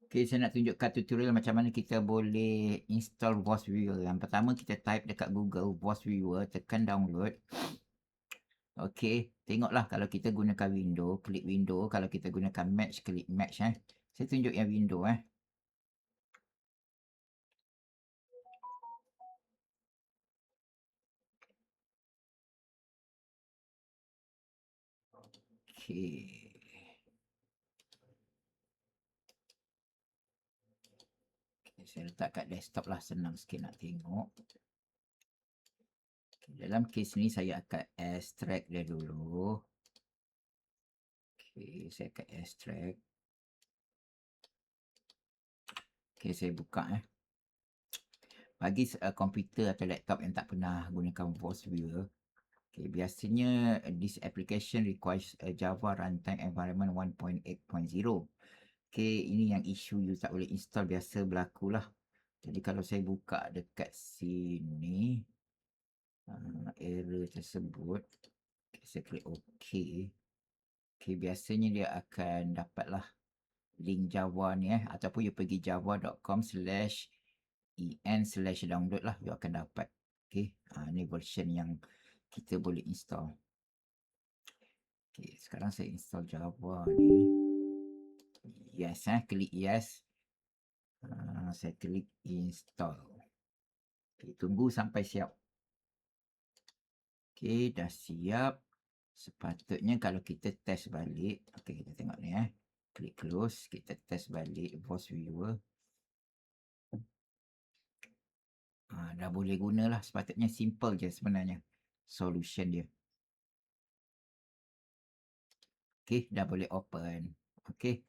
Okay, saya nak tunjukkan tutorial macam mana kita boleh install Voice Viewer. Yang pertama kita type dekat Google Voice Viewer, tekan download. Okey, tengoklah kalau kita gunakan window, klik window. Kalau kita gunakan match, klik match. Saya tunjuk yang window. Okey. Okay, saya letak kat desktop lah, senang sikit nak tengok. Okay, dalam kes ni saya akan extract dia dulu. Okay, saya akan extract. Okay, saya buka. Bagi komputer atau laptop yang tak pernah gunakan Voice Viewer, okay, biasanya this application requires a Java Runtime Environment 1.8.0. Okay, ini yang isu you tak boleh install biasa berlaku lah. Jadi kalau saya buka dekat sini, error tersebut, okay, saya klik OK. Okay, biasanya dia akan dapatlah link Java ni ataupun you pergi java.com/en/download lah, you akan dapat. Okay, ni version yang kita boleh install. Okay, sekarang saya install Java ni. Yes, klik yes. Saya klik install. Okay, tunggu sampai siap. Okay, dah siap. Sepatutnya kalau kita test balik, okay, kita tengok ni klik close, kita test balik Voice Viewer. Dah boleh guna lah, sepatutnya simple je sebenarnya solution dia. Okay, dah boleh open. Okay,